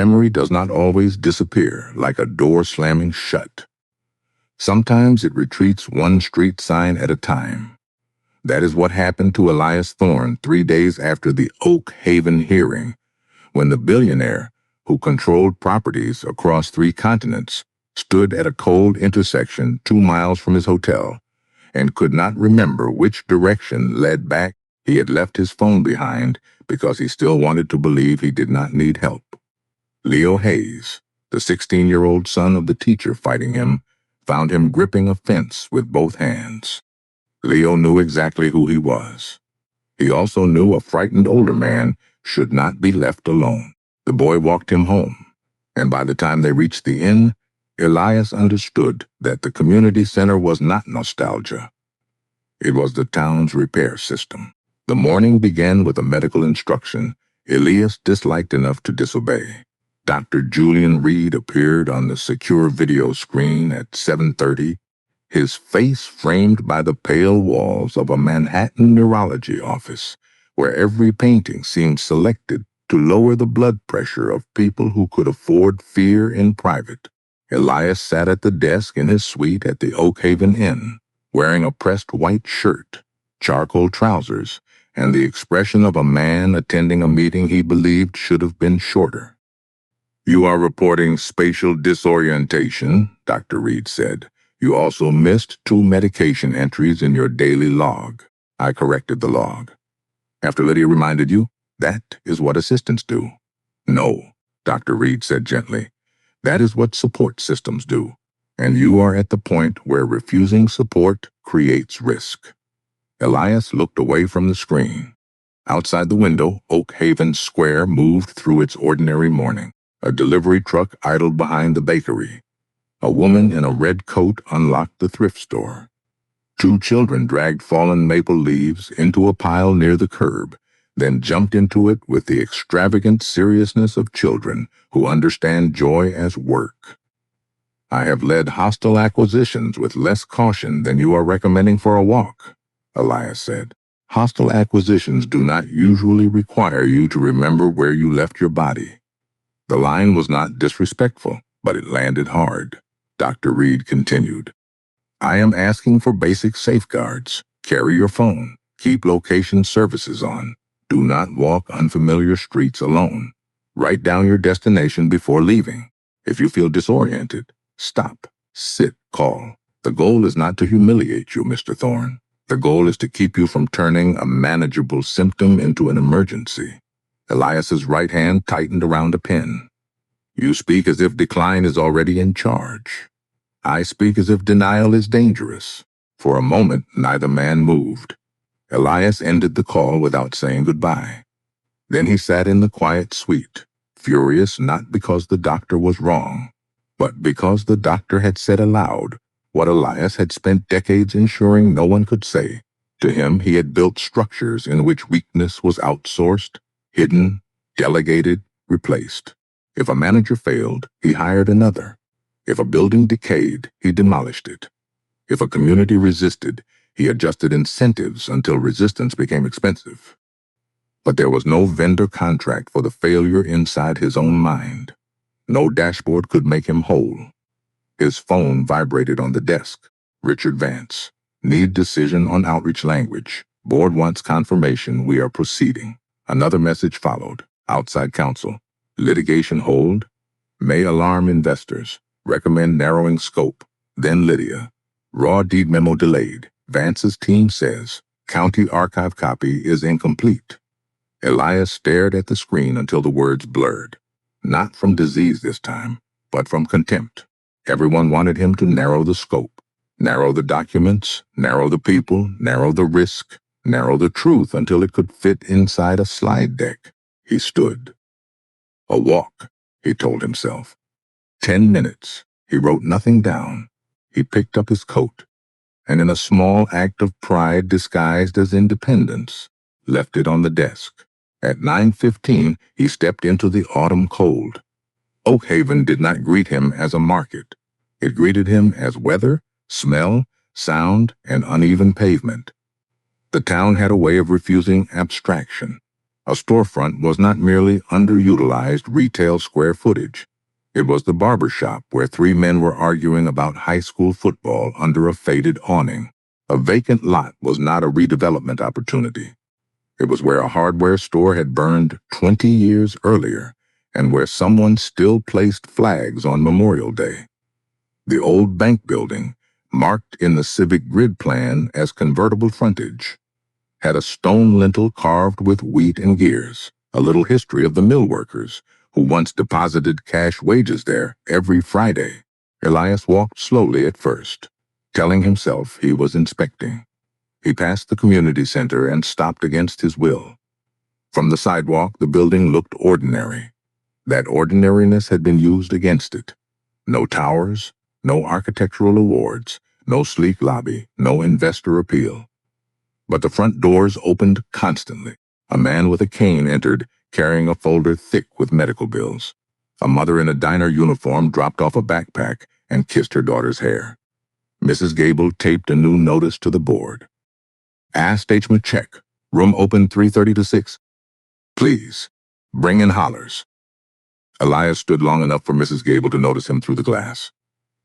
memory does not always disappear like a door slamming shut. Sometimes it retreats one street sign at a time. That is what happened to Elias Thorne 3 days after the Oakhaven hearing, when the billionaire, who controlled properties across 3 continents, stood at a cold intersection 2 miles from his hotel and could not remember which direction led back. He had left his phone behind because he still wanted to believe he did not need help. Leo Hayes, the 16-year-old son of the teacher fighting him, found him gripping a fence with both hands. Leo knew exactly who he was. He also knew a frightened older man should not be left alone. The boy walked him home, and by the time they reached the inn, Elias understood that the community center was not nostalgia. It was the town's repair system. The morning began with a medical instruction Elias disliked enough to disobey. Dr. Julian Reed appeared on the secure video screen at 7:30, his face framed by the pale walls of a Manhattan neurology office, where every painting seemed selected to lower the blood pressure of people who could afford fear in private. Elias sat at the desk in his suite at the Oakhaven Inn, wearing a pressed white shirt, charcoal trousers, and the expression of a man attending a meeting he believed should have been shorter. "You are reporting spatial disorientation," Dr. Reed said. "You also missed 2 medication entries in your daily log." I corrected the log. "After Lydia reminded you, that is what assistants do." "No," Dr. Reed said gently. "That is what support systems do, and you are at the point where refusing support creates risk." Elias looked away from the screen. Outside the window, Oakhaven Square moved through its ordinary morning. A delivery truck idled behind the bakery. A woman in a red coat unlocked the thrift store. 2 children dragged fallen maple leaves into a pile near the curb, then jumped into it with the extravagant seriousness of children who understand joy as work. "I have led hostile acquisitions with less caution than you are recommending for a walk," Elias said. "Hostile acquisitions do not usually require you to remember where you left your body." The line was not disrespectful, but it landed hard. Dr. Reed continued, "I am asking for basic safeguards. Carry your phone. Keep location services on. Do not walk unfamiliar streets alone. Write down your destination before leaving. If you feel disoriented, stop, sit, call. The goal is not to humiliate you, Mr. Thorne. The goal is to keep you from turning a manageable symptom into an emergency." Elias's right hand tightened around a pen. "You speak as if decline is already in charge. I speak as if denial is dangerous." For a moment, neither man moved. Elias ended the call without saying goodbye. Then he sat in the quiet suite, furious not because the doctor was wrong, but because the doctor had said aloud what Elias had spent decades ensuring no one could say. To him, he had built structures in which weakness was outsourced, hidden, delegated, replaced. If a manager failed, he hired another. If a building decayed, he demolished it. If a community resisted, he adjusted incentives until resistance became expensive. But there was no vendor contract for the failure inside his own mind. No dashboard could make him whole. His phone vibrated on the desk. "Richard Vance. Need decision on outreach language. Board wants confirmation we are proceeding." Another message followed. "Outside counsel. Litigation hold. May alarm investors. Recommend narrowing scope." Then Lydia. "Raw deed memo delayed. Vance's team says county archive copy is incomplete." Elias stared at the screen until the words blurred. Not from disease this time, but from contempt. Everyone wanted him to narrow the scope. Narrow the documents, narrow the people, narrow the risk, narrow the truth until it could fit inside a slide deck. He stood. A walk, he told himself. 10 minutes. He wrote nothing down. He picked up his coat, and in a small act of pride disguised as independence, left it on the desk. At 9:15, he stepped into the autumn cold. Oakhaven did not greet him as a market. It greeted him as weather, smell, sound, and uneven pavement. The town had a way of refusing abstraction. A storefront was not merely underutilized retail square footage. It was the barber shop where three men were arguing about high school football under a faded awning. A vacant lot was not a redevelopment opportunity. It was where a hardware store had burned 20 years earlier and where someone still placed flags on Memorial Day. The old bank building, marked in the civic grid plan as convertible frontage, had a stone lintel carved with wheat and gears, a little history of the mill workers who once deposited cash wages there every Friday. Elias walked slowly at first, telling himself he was inspecting. He passed the community center and stopped against his will. From the sidewalk, the building looked ordinary. That ordinariness had been used against it. No towers, no architectural awards, no sleek lobby, no investor appeal. But the front doors opened constantly. A man with a cane entered, carrying a folder thick with medical bills. A mother in a diner uniform dropped off a backpack and kissed her daughter's hair. Mrs. Gable taped a new notice to the board. Ask detachment check. Room open 3:30 to 6. Please, bring in hollers. Elias stood long enough for Mrs. Gable to notice him through the glass.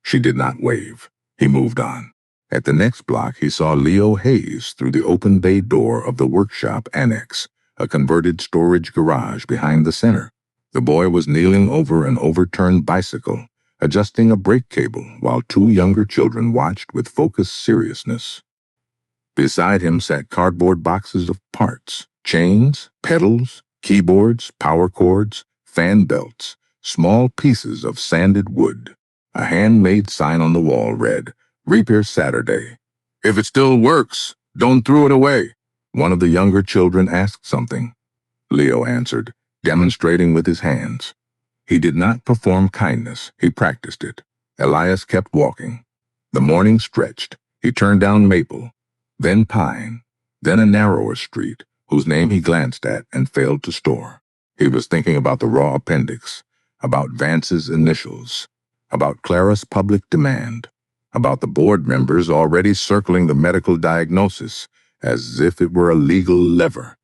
She did not wave. He moved on. At the next block, he saw Leo Hayes through the open bay door of the workshop annex, a converted storage garage behind the center. The boy was kneeling over an overturned bicycle, adjusting a brake cable, while two younger children watched with focused seriousness. Beside him sat cardboard boxes of parts, chains, pedals, keyboards, power cords, fan belts, small pieces of sanded wood. A handmade sign on the wall read, "Repair Saturday. If it still works, don't throw it away." One of the younger children asked something. Leo answered, demonstrating with his hands. He did not perform kindness, he practiced it. Elias kept walking. The morning stretched. He turned down Maple, then Pine, then a narrower street, whose name he glanced at and failed to store. He was thinking about the raw appendix, about Vance's initials, about Clara's public demand, about the board members already circling the medical diagnosis as if it were a legal lever.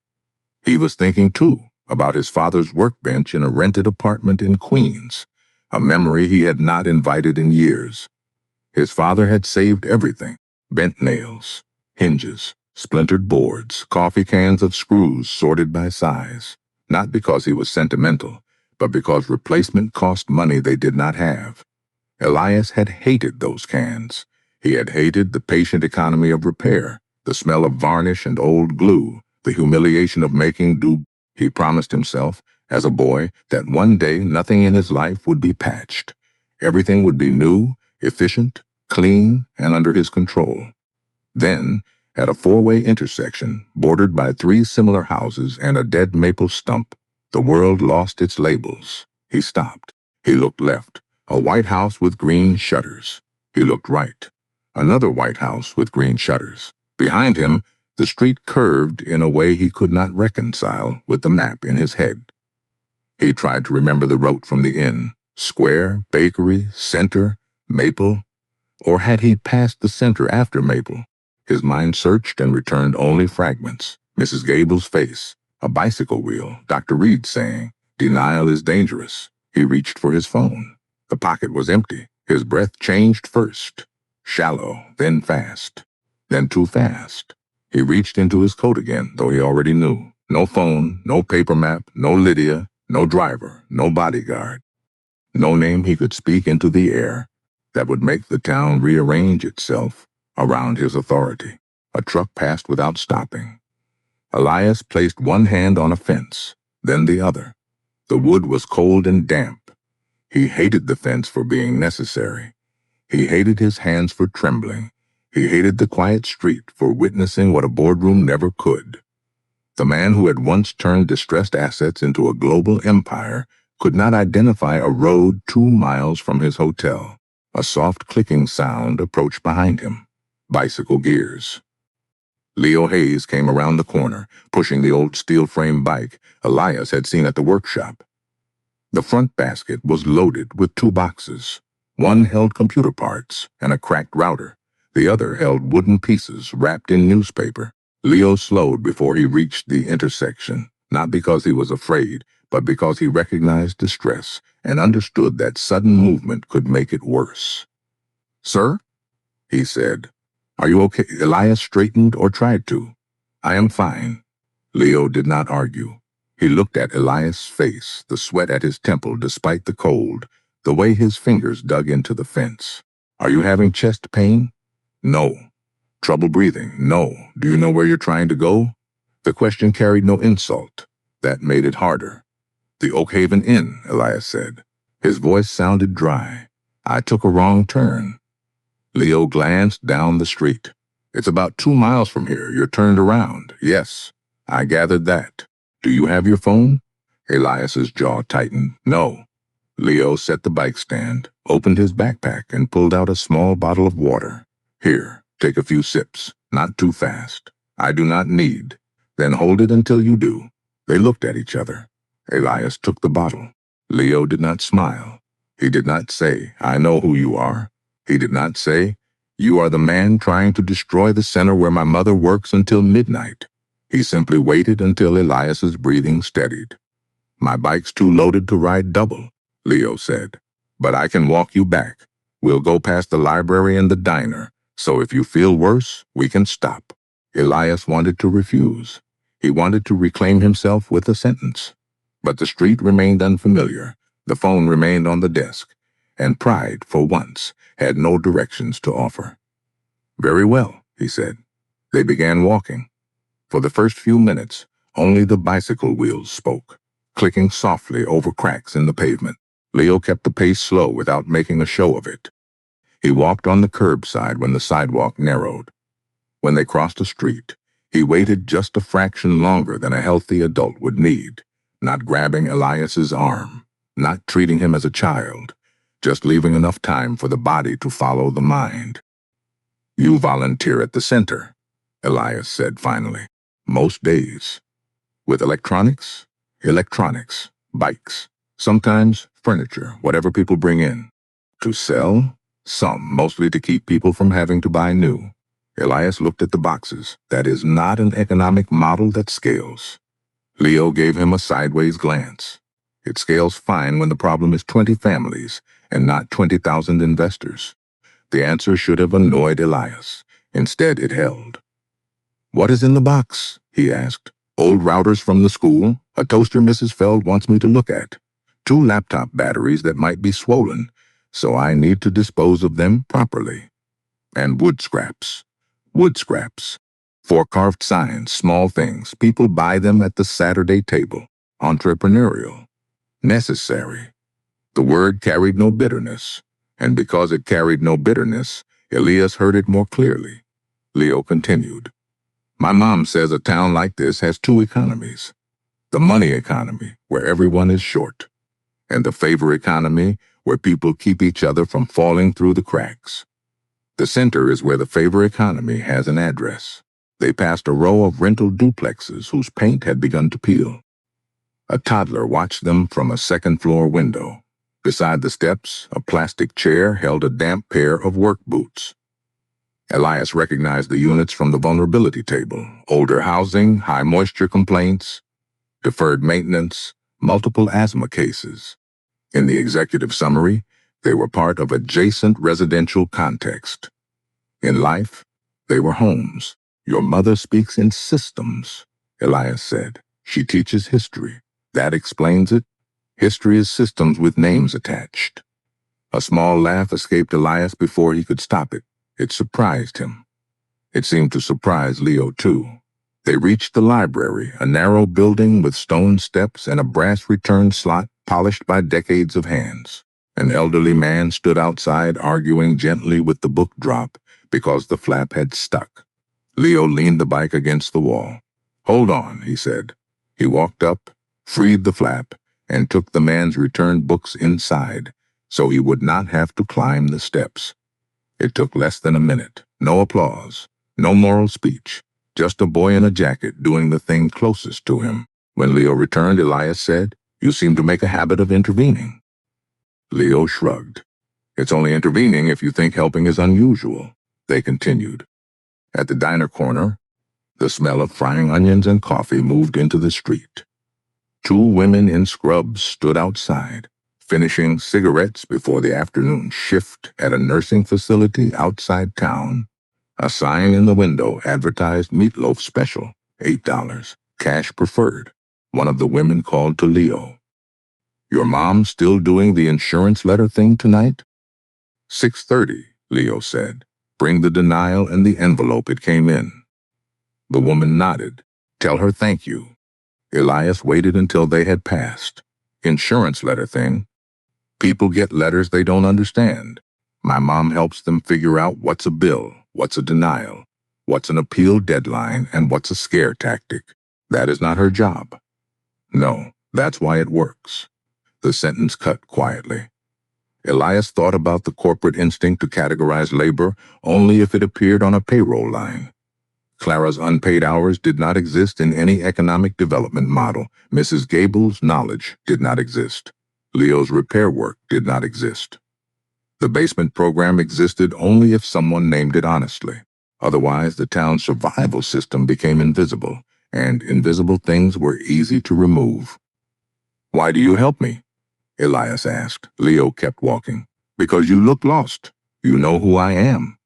He was thinking, too, about his father's workbench in a rented apartment in Queens, a memory he had not invited in years. His father had saved everything: bent nails, hinges, splintered boards, coffee cans of screws sorted by size, not because he was sentimental, but because replacement cost money they did not have. Elias had hated those cans. He had hated the patient economy of repair, the smell of varnish and old glue, the humiliation of making do. He promised himself, as a boy, that one day nothing in his life would be patched. Everything would be new, efficient, clean, and under his control. Then, at a four-way intersection, bordered by three similar houses and a dead maple stump, the world lost its labels. He stopped. He looked left. A white house with green shutters. He looked right. Another white house with green shutters. Behind him, the street curved in a way he could not reconcile with the map in his head. He tried to remember the route from the inn. Square, bakery, center, Maple. Or had he passed the center after Maple? His mind searched and returned only fragments. Mrs. Gable's face, a bicycle wheel, Dr. Reed saying, "Denial is dangerous." He reached for his phone. The pocket was empty. His breath changed first. Shallow, then fast. Then too fast. He reached into his coat again, though he already knew. No phone, no paper map, no Lydia, no driver, no bodyguard. No name he could speak into the air that would make the town rearrange itself around his authority. A truck passed without stopping. Elias placed one hand on a fence, then the other. The wood was cold and damp. He hated the fence for being necessary. He hated his hands for trembling. He hated the quiet street for witnessing what a boardroom never could. The man who had once turned distressed assets into a global empire could not identify a road 2 miles from his hotel. A soft clicking sound approached behind him. Bicycle gears. Leo Hayes came around the corner, pushing the old steel-frame bike Elias had seen at the workshop. The front basket was loaded with 2 boxes. One held computer parts and a cracked router. The other held wooden pieces wrapped in newspaper. Leo slowed before he reached the intersection. not because he was afraid, but because he recognized distress and understood that sudden movement could make it worse. "Sir?" he said. "Are you okay?" Elias straightened or tried to. "I am fine." Leo did not argue. He looked at Elias' face, the sweat at his temple despite the cold, the way his fingers dug into the fence. "Are you having chest pain?" "No." "Trouble breathing?" "No." "Do you know where you're trying to go?" The question carried no insult. That made it harder. "The Oakhaven Inn," Elias said. His voice sounded dry. "I took a wrong turn." Leo glanced down the street. "It's about 2 miles from here. You're turned around." "Yes, I gathered that." "Do you have your phone?" Elias's jaw tightened. "No." Leo set the bike stand, opened his backpack, and pulled out a small bottle of water. "Here, take a few sips. Not too fast." "I do not need." "Then hold it until you do." They looked at each other. Elias took the bottle. Leo did not smile. He did not say, "I know who you are." He did not say, "You are the man trying to destroy the center where my mother works until midnight." He simply waited until Elias's breathing steadied. "My bike's too loaded to ride double," Leo said. "But I can walk you back. We'll go past the library and the diner, so if you feel worse, we can stop." Elias wanted to refuse. He wanted to reclaim himself with a sentence. But the street remained unfamiliar, the phone remained on the desk, and pride, for once, had no directions to offer. "Very well," he said. They began walking. For the first few minutes, only the bicycle wheels spoke, clicking softly over cracks in the pavement. Leo kept the pace slow without making a show of it. He walked on the curbside when the sidewalk narrowed. When they crossed a street, he waited just a fraction longer than a healthy adult would need, not grabbing Elias's arm, not treating him as a child, just leaving enough time for the body to follow the mind. "You volunteer at the center," Elias said finally. "Most days." "With electronics?" "Electronics, bikes, sometimes furniture, whatever people bring in." "To sell?" "Some, mostly to keep people from having to buy new." Elias looked at the boxes. "That is not an economic model that scales." Leo gave him a sideways glance. "It scales fine when the problem is 20 families and not 20,000 investors." The answer should have annoyed Elias. Instead, it held. "What is in the box?" he asked. "Old routers from the school, a toaster Mrs. Feld wants me to look at, 2 laptop batteries that might be swollen, so I need to dispose of them properly. And wood scraps. Wood scraps. 4 carved signs, small things. People buy them at the Saturday table. Entrepreneurial. Necessary." The word carried no bitterness, and because it carried no bitterness, Elias heard it more clearly. Leo continued. "My mom says a town like this has 2 economies. The money economy, where everyone is short, and the favor economy, where people keep each other from falling through the cracks. The center is where the favor economy has an address." They passed a row of rental duplexes whose paint had begun to peel. A toddler watched them from a second-floor window. Beside the steps, a plastic chair held a damp pair of work boots. Elias recognized the units from the vulnerability table: older housing, high moisture complaints, deferred maintenance, multiple asthma cases. In the executive summary, they were part of adjacent residential context. In life, they were homes. "Your mother speaks in systems," Elias said. "She teaches history. That explains it. History is systems with names attached." A small laugh escaped Elias before he could stop it. It surprised him. It seemed to surprise Leo, too. They reached the library, a narrow building with stone steps and a brass return slot polished by decades of hands. An elderly man stood outside arguing gently with the book drop because the flap had stuck. Leo leaned the bike against the wall. "Hold on," he said. He walked up, freed the flap, and took the man's returned books inside, so he would not have to climb the steps. It took less than a minute. No applause, no moral speech, just a boy in a jacket doing the thing closest to him. When Leo returned, Elias said, "You seem to make a habit of intervening." Leo shrugged. "It's only intervening if you think helping is unusual." They continued. At the diner corner, the smell of frying onions and coffee moved into the street. Two women in scrubs stood outside, finishing cigarettes before the afternoon shift at a nursing facility outside town. A sign in the window advertised meatloaf special, $8, cash preferred. One of the women called to Leo. "Your mom still doing the insurance letter thing tonight?" 6:30, Leo said. "Bring the denial and the envelope it came in." The woman nodded. "Tell her thank you." Elias waited until they had passed. "Insurance letter thing. People get letters they don't understand. My mom helps them figure out what's a bill, what's a denial, what's an appeal deadline, and what's a scare tactic. That is not her job." "No, that's why it works." The sentence cut quietly. Elias thought about the corporate instinct to categorize labor only if it appeared on a payroll line. Clara's unpaid hours did not exist in any economic development model. Mrs. Gable's knowledge did not exist. Leo's repair work did not exist. The basement program existed only if someone named it honestly. Otherwise, the town's survival system became invisible, and invisible things were easy to remove. "Why do you help me?" Elias asked. Leo kept walking. "Because you look lost. You know who I am."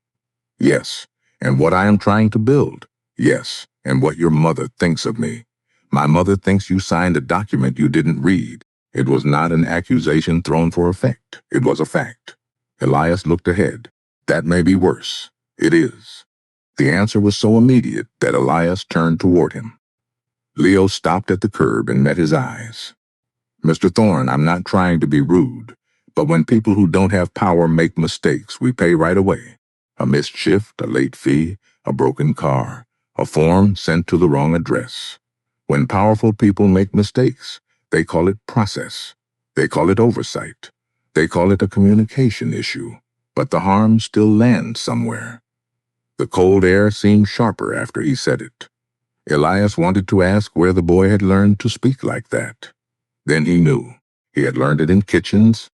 "Yes, and what I am trying to build." "Yes, and what your mother thinks of me." "My mother thinks you signed a document you didn't read." It was not an accusation thrown for effect. It was a fact. Elias looked ahead. "That may be worse." "It is." The answer was so immediate that Elias turned toward him. Leo stopped at the curb and met his eyes. "Mr. Thorne, I'm not trying to be rude, but when people who don't have power make mistakes, we pay right away. A missed shift, a late fee, a broken car, a form sent to the wrong address. When powerful people make mistakes, they call it process. They call it oversight. They call it a communication issue. But the harm still lands somewhere." The cold air seemed sharper after he said it. Elias wanted to ask where the boy had learned to speak like that. Then he knew. He had learned it in kitchens,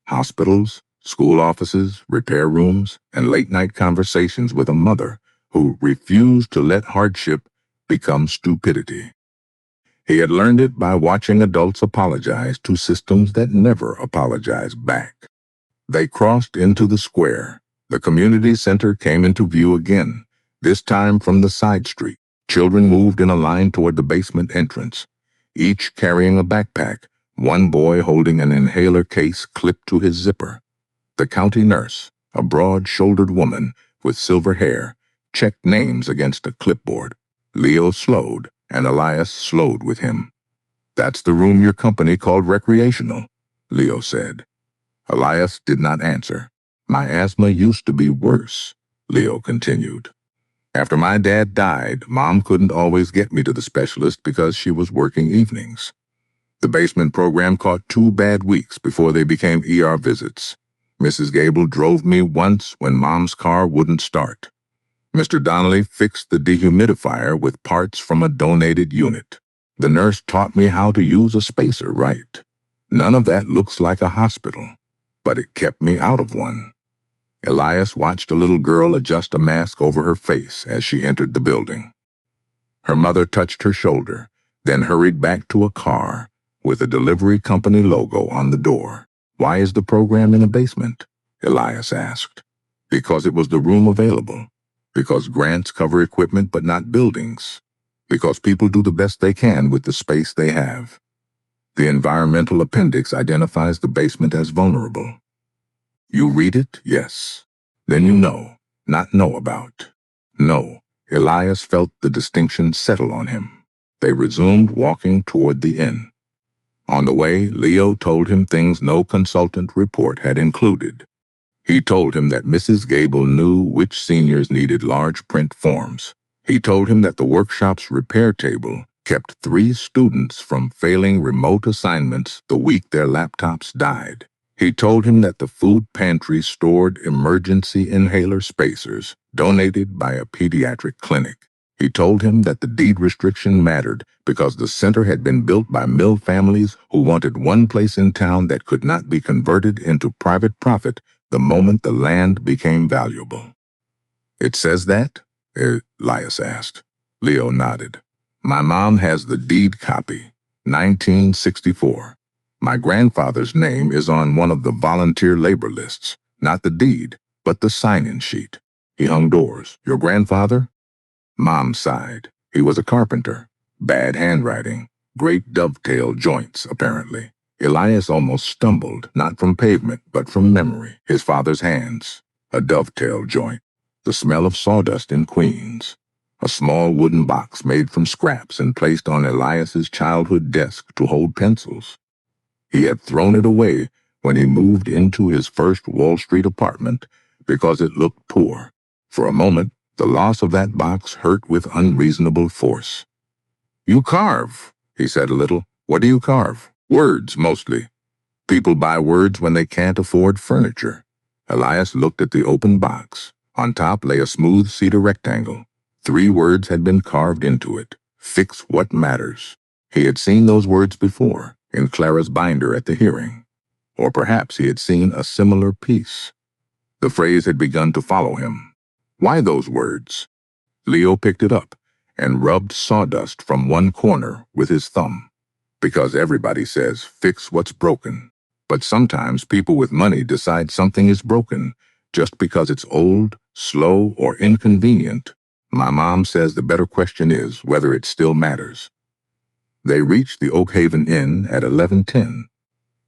hospitals, school offices, repair rooms, and late-night conversations with a mother who refused to let hardship become stupidity. He had learned it by watching adults apologize to systems that never apologize back. They crossed into the square. The community center came into view again, this time from the side street. Children moved in a line toward the basement entrance, each carrying a backpack, one boy holding an inhaler case clipped to his zipper. The county nurse, a broad-shouldered woman with silver hair, checked names against a clipboard. Leo slowed, and Elias slowed with him. "That's the room your company called recreational," Leo said. Elias did not answer. "My asthma used to be worse," Leo continued. "After my dad died, Mom couldn't always get me to the specialist because she was working evenings. The basement program caught 2 bad weeks before they became ER visits. Mrs. Gable drove me once when Mom's car wouldn't start. Mr. Donnelly fixed the dehumidifier with parts from a donated unit. The nurse taught me how to use a spacer right. None of that looks like a hospital, but it kept me out of one." Elias watched a little girl adjust a mask over her face as she entered the building. Her mother touched her shoulder, then hurried back to a car with a delivery company logo on the door. "Why is the program in a basement?" Elias asked. "Because it was the room available. Because grants cover equipment but not buildings. Because people do the best they can with the space they have. The environmental appendix identifies the basement as vulnerable. You read it, yes. Then you know, not know about. No." Elias felt the distinction settle on him. They resumed walking toward the inn. On the way, Leo told him things no consultant report had included. He told him that Mrs. Gable knew which seniors needed large print forms. He told him that the workshop's repair table kept 3 students from failing remote assignments the week their laptops died. He told him that the food pantry stored emergency inhaler spacers donated by a pediatric clinic. He told him that the deed restriction mattered because the center had been built by mill families who wanted one place in town that could not be converted into private profit the moment the land became valuable. "It says that?" Elias asked. Leo nodded. "My mom has the deed copy." 1964. My grandfather's name is on one of the volunteer labor lists, not the deed, but the sign-in sheet. He hung doors. Your grandfather? Mom sighed. He was a carpenter. Bad handwriting. Great dovetail joints, apparently. Elias almost stumbled, not from pavement, but from memory. His father's hands. A dovetail joint. The smell of sawdust in Queens. A small wooden box made from scraps and placed on Elias's childhood desk to hold pencils. He had thrown it away when he moved into his first Wall Street apartment because it looked poor. For a moment, the loss of that box hurt with unreasonable force. You carve, he said a little. What do you carve? Words, mostly. People buy words when they can't afford furniture. Elias looked at the open box. On top lay a smooth cedar rectangle. 3 words had been carved into it. Fix what matters. He had seen those words before, in Clara's binder at the hearing. Or perhaps he had seen a similar piece. The phrase had begun to follow him. Why those words? Leo picked it up and rubbed sawdust from one corner with his thumb. Because everybody says, fix what's broken. But sometimes people with money decide something is broken just because it's old, slow, or inconvenient. My mom says the better question is whether it still matters. They reached the Oakhaven Inn at 11:10.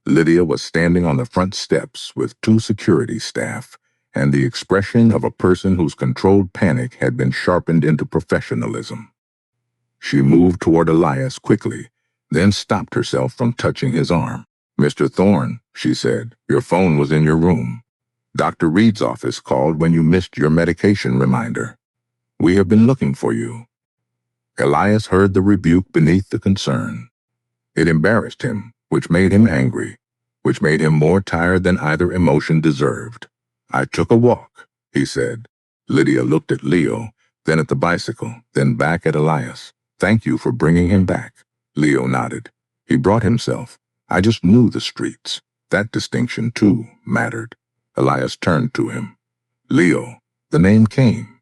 Lydia was standing on the front steps with 2 security staff and the expression of a person whose controlled panic had been sharpened into professionalism. She moved toward Elias quickly, then stopped herself from touching his arm. Mr. Thorne, she said, your phone was in your room. Dr. Reed's office called when you missed your medication reminder. We have been looking for you. Elias heard the rebuke beneath the concern. It embarrassed him, which made him angry, which made him more tired than either emotion deserved. I took a walk, he said. Lydia looked at Leo, then at the bicycle, then back at Elias. Thank you for bringing him back. Leo nodded. He brought himself. I just knew the streets. That distinction, too, mattered. Elias turned to him. Leo, the name came.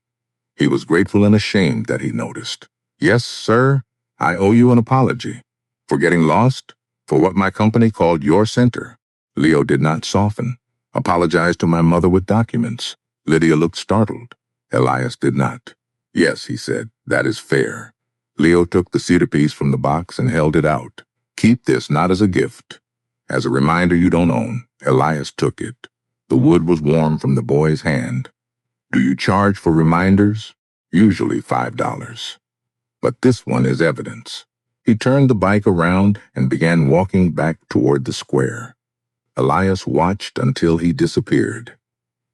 He was grateful and ashamed that he noticed. Yes, sir, I owe you an apology. For getting lost? For what my company called your center? Leo did not soften. Apologized to my mother with documents. Lydia looked startled. Elias did not. Yes, he said, that is fair. Leo took the cedar piece from the box and held it out. Keep this not as a gift. As a reminder you don't own. Elias took it. The wood was warm from the boy's hand. Do you charge for reminders? Usually $5. But this one is evidence. He turned the bike around and began walking back toward the square. Elias watched until he disappeared.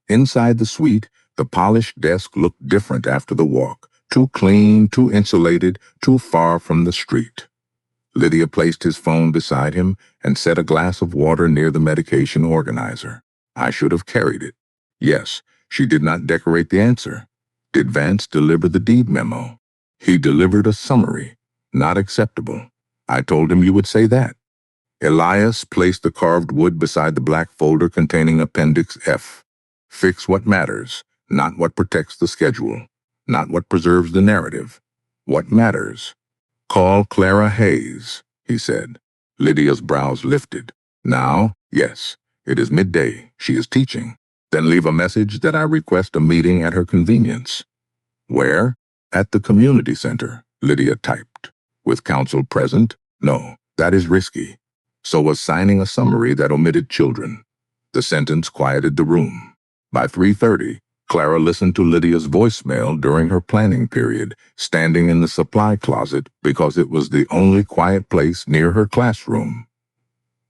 Inside the suite, the polished desk looked different after the walk. Too clean, too insulated, too far from the street. Lydia placed his phone beside him and set a glass of water near the medication organizer. I should have carried it. Yes, she did not decorate the answer. Did Vance deliver the deed memo? He delivered a summary. Not acceptable. I told him you would say that. Elias placed the carved wood beside the black folder containing Appendix F. Fix what matters, not what protects the schedule, not what preserves the narrative. What matters? Call Clara Hayes, he said. Lydia's brows lifted. Now, yes, it is midday. She is teaching. Then leave a message that I request a meeting at her convenience. Where? At the community center, Lydia typed. With counsel present? No, that is risky. So was signing a summary that omitted children. The sentence quieted the room. By 3:30, Clara listened to Lydia's voicemail during her planning period, standing in the supply closet because it was the only quiet place near her classroom.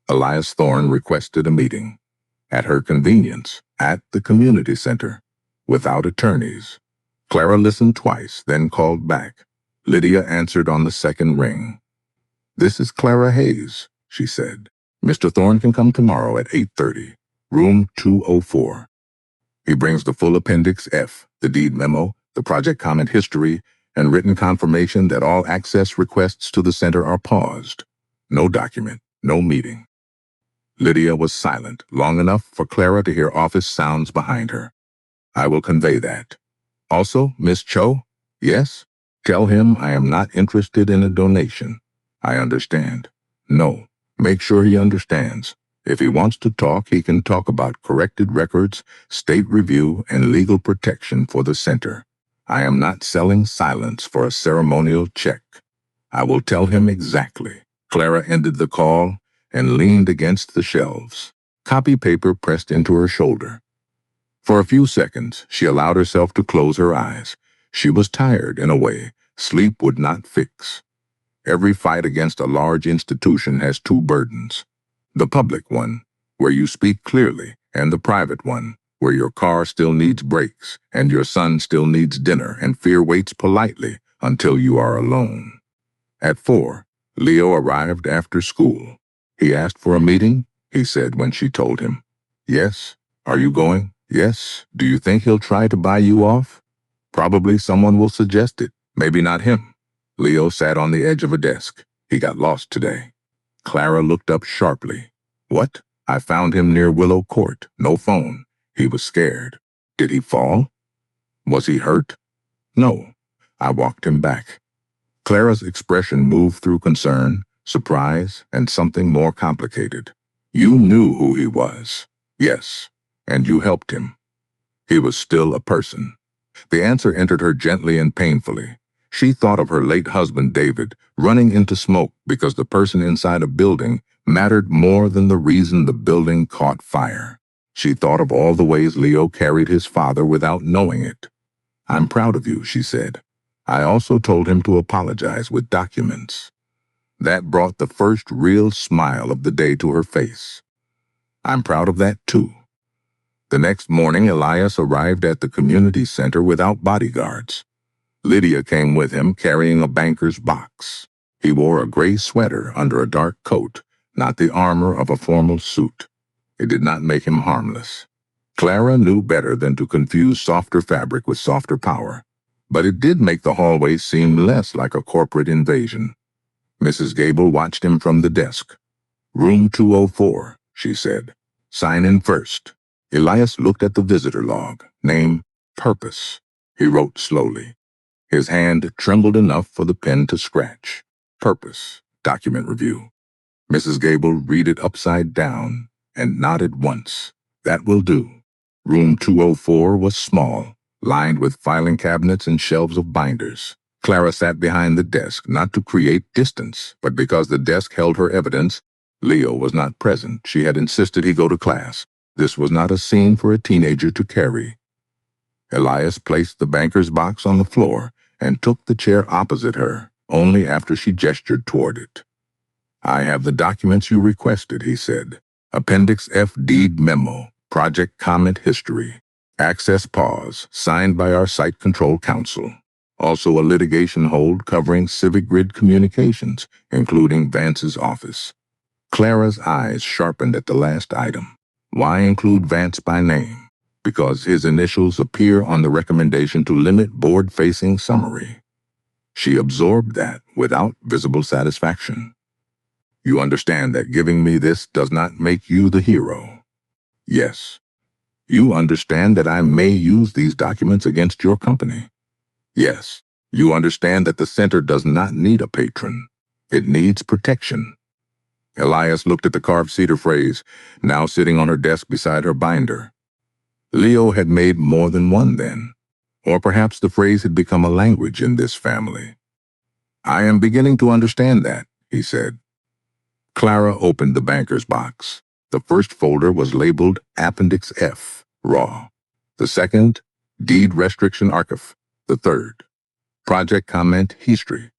Elias Thorne requested a meeting. At her convenience, at the community center, without attorneys. Clara listened twice, then called back. Lydia answered on the second ring. This is Clara Hayes, she said. Mr. Thorne can come tomorrow at 8:30, room 204. He brings the full Appendix F, the deed memo, the project comment history, and written confirmation that all access requests to the center are paused. No document, no meeting. Lydia was silent, long enough for Clara to hear office sounds behind her. I will convey that. Also, Miss Cho? Yes? Tell him I am not interested in a donation. I understand. No. Make sure he understands. If he wants to talk, he can talk about corrected records, state review, and legal protection for the center. I am not selling silence for a ceremonial check. I will tell him exactly. Clara ended the call and leaned against the shelves, copy paper pressed into her shoulder. For a few seconds, she allowed herself to close her eyes. She was tired in a way sleep would not fix. Every fight against a large institution has two burdens. The public one, where you speak clearly, and the private one, where your car still needs brakes, and your son still needs dinner, and fear waits politely until you are alone. At 4, Leo arrived after school. He asked for a meeting, he said when she told him. Yes. Are you going? Yes. Do you think he'll try to buy you off? Probably someone will suggest it. Maybe not him. Leo sat on the edge of a desk. He got lost today. Clara looked up sharply. What? I found him near Willow Court. No phone. He was scared. Did he fall? Was he hurt? No. I walked him back. Clara's expression moved through concern, surprise, and something more complicated. You knew who he was. Yes. And you helped him. He was still a person. The answer entered her gently and painfully. She thought of her late husband, David, running into smoke because the person inside a building mattered more than the reason the building caught fire. She thought of all the ways Leo carried his father without knowing it. I'm proud of you, she said. I also told him to apologize with documents. That brought the first real smile of the day to her face. I'm proud of that, too. The next morning, Elias arrived at the community center without bodyguards. Lydia came with him carrying a banker's box. He wore a gray sweater under a dark coat, not the armor of a formal suit. It did not make him harmless. Clara knew better than to confuse softer fabric with softer power, but it did make the hallway seem less like a corporate invasion. Mrs. Gable watched him from the desk. Room 204, she said. Sign in first. Elias looked at the visitor log. Name, Purpose. He wrote slowly. His hand trembled enough for the pen to scratch. Purpose, document review. Mrs. Gable read it upside down and nodded once. That will do. Room 204 was small, lined with filing cabinets and shelves of binders. Clara sat behind the desk, not to create distance, but because the desk held her evidence. Leo was not present. She had insisted he go to class. This was not a scene for a teenager to carry. Elias placed the banker's box on the floor and took the chair opposite her, only after she gestured toward it. I have the documents you requested, he said. Appendix F deed memo, project comment history, access pause, signed by our site control counsel. Also a litigation hold covering Civic Grid communications, including Vance's office. Clara's eyes sharpened at the last item. Why include Vance by name? Because his initials appear on the recommendation to limit board-facing summary. She absorbed that without visible satisfaction. You understand that giving me this does not make you the hero. Yes. You understand that I may use these documents against your company. Yes. You understand that the center does not need a patron. It needs protection. Elias looked at the carved cedar phrase, now sitting on her desk beside her binder. Leo had made more than one then. Or perhaps the phrase had become a language in this family. I am beginning to understand that, he said. Clara opened the banker's box. The first folder was labeled Appendix F, Raw. The second, Deed Restriction Archive. The third, Project Comment History.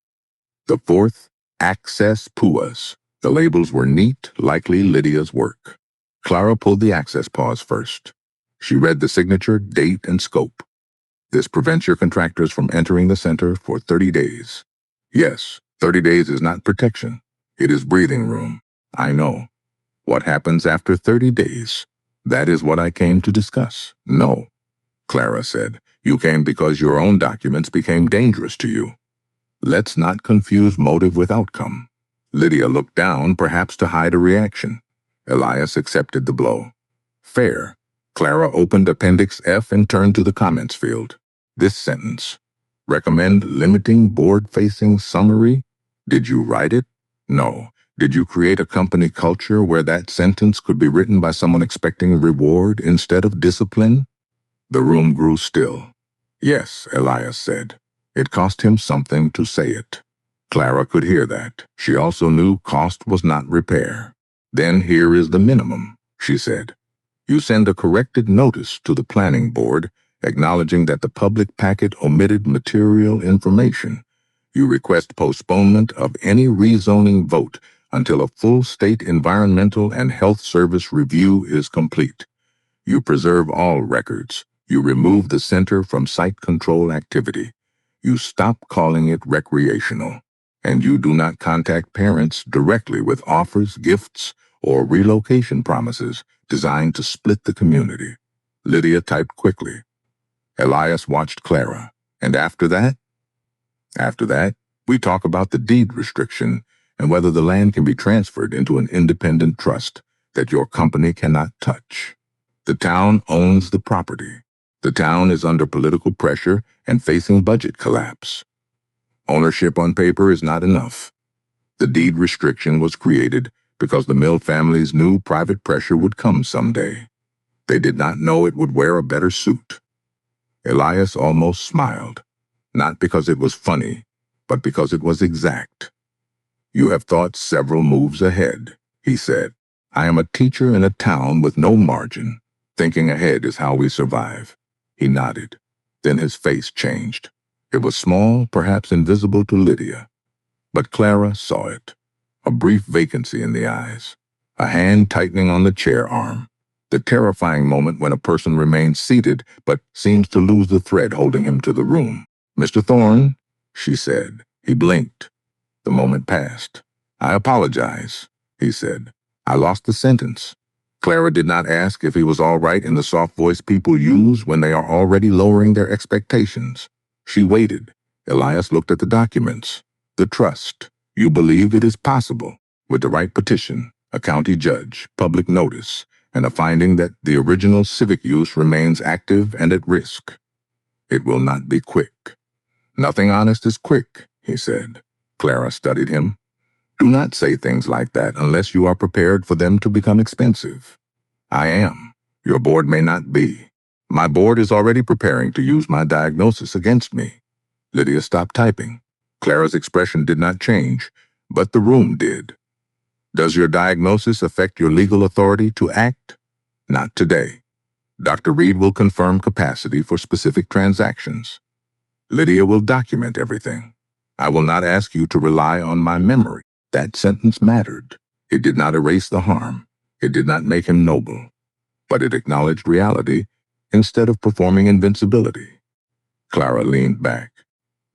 The fourth, Access PUAs. The labels were neat, likely Lydia's work. Clara pulled the access pause first. She read the signature, date, and scope. This prevents your contractors from entering the center for 30 days. Yes, 30 days is not protection. It is breathing room. I know. What happens after 30 days? That is what I came to discuss. No, Clara said. You came because your own documents became dangerous to you. Let's not confuse motive with outcome. Lydia looked down, perhaps to hide a reaction. Elias accepted the blow. Fair. Clara opened Appendix F and turned to the comments field. This sentence. Recommend limiting board-facing summary? Did you write it? No. Did you create a company culture where that sentence could be written by someone expecting reward instead of discipline? The room grew still. Yes, Elias said. It cost him something to say it. Clara could hear that. She also knew cost was not repair. Then here is the minimum, she said. You send a corrected notice to the planning board acknowledging that the public packet omitted material information. You request postponement of any rezoning vote until a full state environmental and health service review is complete. You preserve all records. You remove the center from site control activity. You stop calling it recreational. And you do not contact parents directly with offers, gifts, or relocation promises designed to split the community. Lydia typed quickly. Elias watched Clara. And after that? After that, we talk about the deed restriction and whether the land can be transferred into an independent trust that your company cannot touch. The town owns the property. The town is under political pressure and facing budget collapse. Ownership on paper is not enough. The deed restriction was created because the Mill family's knew private pressure would come someday. They did not know it would wear a better suit. Elias almost smiled, not because it was funny, but because it was exact. You have thought several moves ahead, he said. I am a teacher in a town with no margin. Thinking ahead is how we survive. He nodded. Then his face changed. It was small, perhaps invisible to Lydia. But Clara saw it. A brief vacancy in the eyes. A hand tightening on the chair arm. The terrifying moment when a person remains seated but seems to lose the thread holding him to the room. Mr. Thorne, she said. He blinked. The moment passed. I apologize, he said. I lost the sentence. Clara did not ask if he was all right in the soft voice people use when they are already lowering their expectations. She waited. Elias looked at the documents. The trust. You believe it is possible. With the right petition, a county judge, public notice, and a finding that the original civic use remains active and at risk. It will not be quick. Nothing honest is quick, he said. Clara studied him. Do not say things like that unless you are prepared for them to become expensive. I am. Your board may not be. My board is already preparing to use my diagnosis against me. Lydia stopped typing. Clara's expression did not change, but the room did. Does your diagnosis affect your legal authority to act? Not today. Dr. Reed will confirm capacity for specific transactions. Lydia will document everything. I will not ask you to rely on my memory. That sentence mattered. It did not erase the harm. It did not make him noble. But it acknowledged reality instead of performing invincibility. Clara leaned back.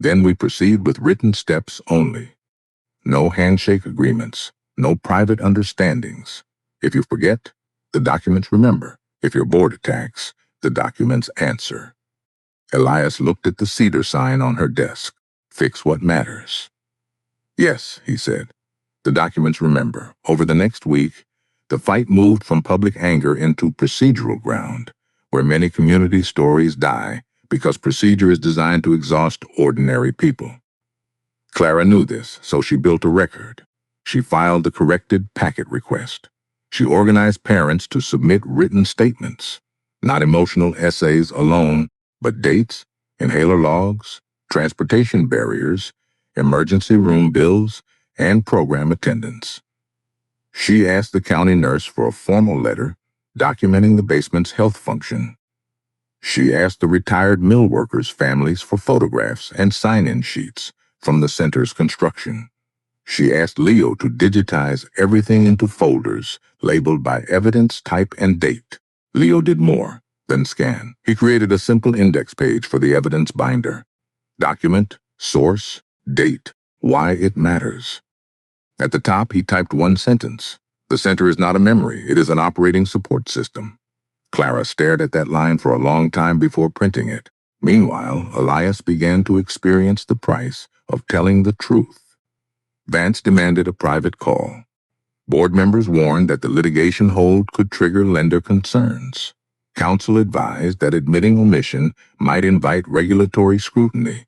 Then we proceed with written steps only. No handshake agreements. No private understandings. If you forget, the documents remember. If your board attacks, the documents answer. Elias looked at the cedar sign on her desk. Fix what matters. Yes, he said. The documents remember. Over the next week, the fight moved from public anger into procedural ground, where many community stories die because procedure is designed to exhaust ordinary people. Clara knew this, so she built a record. She filed the corrected packet request. She organized parents to submit written statements, not emotional essays alone, but dates, inhaler logs, transportation barriers, emergency room bills, and program attendance. She asked the county nurse for a formal letter documenting the basement's health function. She asked the retired mill workers' families for photographs and sign-in sheets from the center's construction. She asked Leo to digitize everything into folders labeled by evidence, type, and date. Leo did more than scan. He created a simple index page for the evidence binder. Document, source, date, why it matters. At the top, he typed one sentence. The center is not a memory, it is an operating support system. Clara stared at that line for a long time before printing it. Meanwhile, Elias began to experience the price of telling the truth. Vance demanded a private call. Board members warned that the litigation hold could trigger lender concerns. Counsel advised that admitting omission might invite regulatory scrutiny.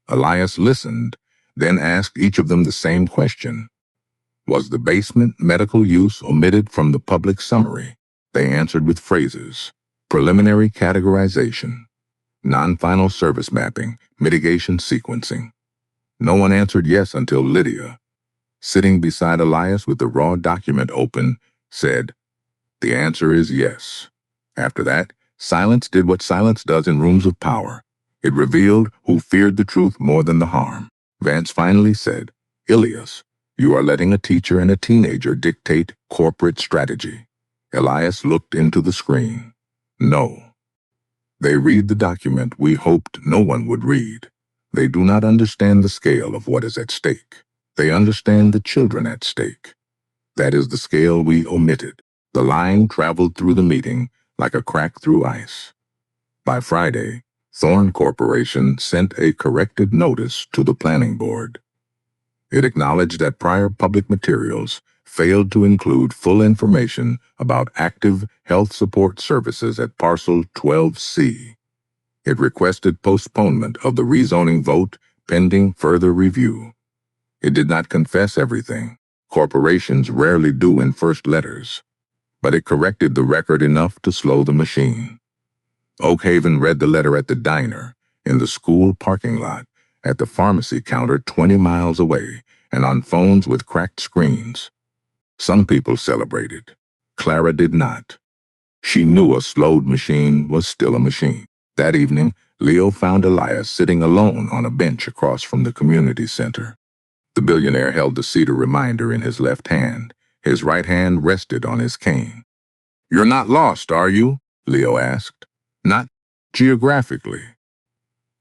Elias listened, then asked each of them the same question. Was the basement medical use omitted from the public summary? They answered with phrases: preliminary categorization, non-final service mapping, mitigation sequencing. No one answered yes until Lydia, sitting beside Elias with the raw document open, said, "The answer is yes." After that, silence did what silence does in rooms of power. It revealed who feared the truth more than the harm. Vance finally said, "Elias, you are letting a teacher and a teenager dictate corporate strategy." Elias looked into the screen. No. They read the document we hoped no one would read. They do not understand the scale of what is at stake. They understand the children at stake. That is the scale we omitted. The line traveled through the meeting like a crack through ice. By Friday, Thorne Corporation sent a corrected notice to the planning board. It acknowledged that prior public materials failed to include full information about active health support services at Parcel 12C. It requested postponement of the rezoning vote pending further review. It did not confess everything. Corporations rarely do in first letters, but it corrected the record enough to slow the machine. Oakhaven read the letter at the diner, in the school parking lot, at the pharmacy counter 20 miles away, and on phones with cracked screens. Some people celebrated. Clara did not. She knew a slowed machine was still a machine. That evening, Leo found Elias sitting alone on a bench across from the community center. The billionaire held the cedar reminder in his left hand. His right hand rested on his cane. "You're not lost, are you?" Leo asked. "Not geographically."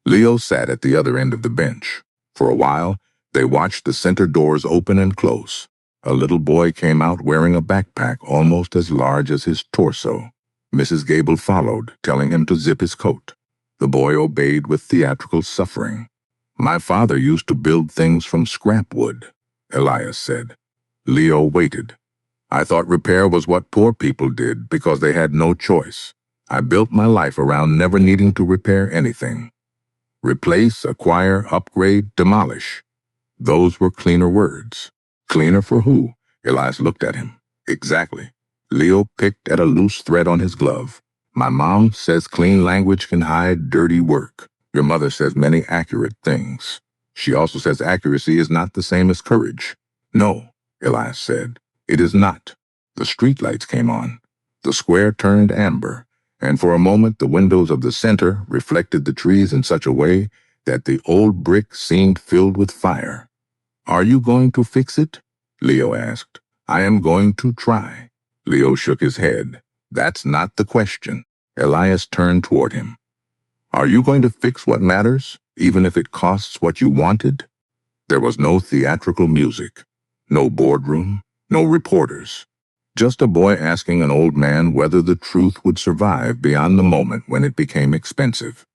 Leo sat at the other end of the bench. For a while, they watched the center doors open and close. A little boy came out wearing a backpack almost as large as his torso. Mrs. Gable followed, telling him to zip his coat. The boy obeyed with theatrical suffering. "My father used to build things from scrap wood," Elias said. Leo waited. "I thought repair was what poor people did because they had no choice. I built my life around never needing to repair anything. Replace, acquire, upgrade, demolish. Those were cleaner words." "Cleaner for who?" Elias looked at him. "Exactly." Leo picked at a loose thread on his glove. "My mom says clean language can hide dirty work. Your mother says many accurate things. She also says accuracy is not the same as courage." "No," Elias said, "it is not." The streetlights came on. The square turned amber, and for a moment the windows of the center reflected the trees in such a way that the old brick seemed filled with fire. "Are you going to fix it?" Leo asked. "I am going to try." Leo shook his head. "That's not the question." Elias turned toward him. "Are you going to fix what matters, even if it costs what you wanted?" There was no theatrical music, no boardroom, no reporters. Just a boy asking an old man whether the truth would survive beyond the moment when it became expensive.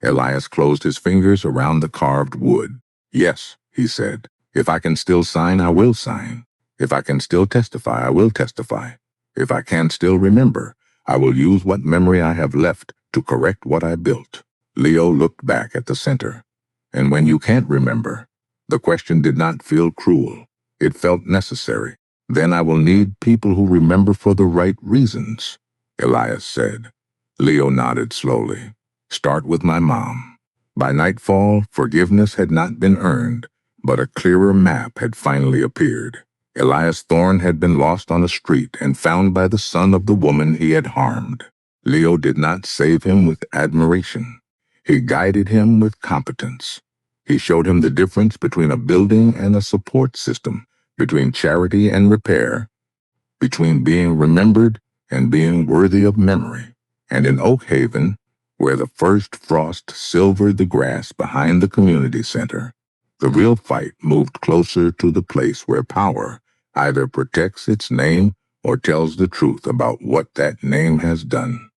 Elias closed his fingers around the carved wood. "Yes," he said. "If I can still sign, I will sign. If I can still testify, I will testify. If I can still remember, I will use what memory I have left to correct what I built." Leo looked back at the center. "And when you can't remember?" The question did not feel cruel. It felt necessary. "Then I will need people who remember for the right reasons," Elias said. Leo nodded slowly. "Start with my mom." By nightfall, forgiveness had not been earned, but a clearer map had finally appeared. Elias Thorne had been lost on a street and found by the son of the woman he had harmed. Leo did not save him with admiration. He guided him with competence. He showed him the difference between a building and a support system, between charity and repair, between being remembered and being worthy of memory. And in Oakhaven, where the first frost silvered the grass behind the community center, the real fight moved closer to the place where power either protects its name or tells the truth about what that name has done.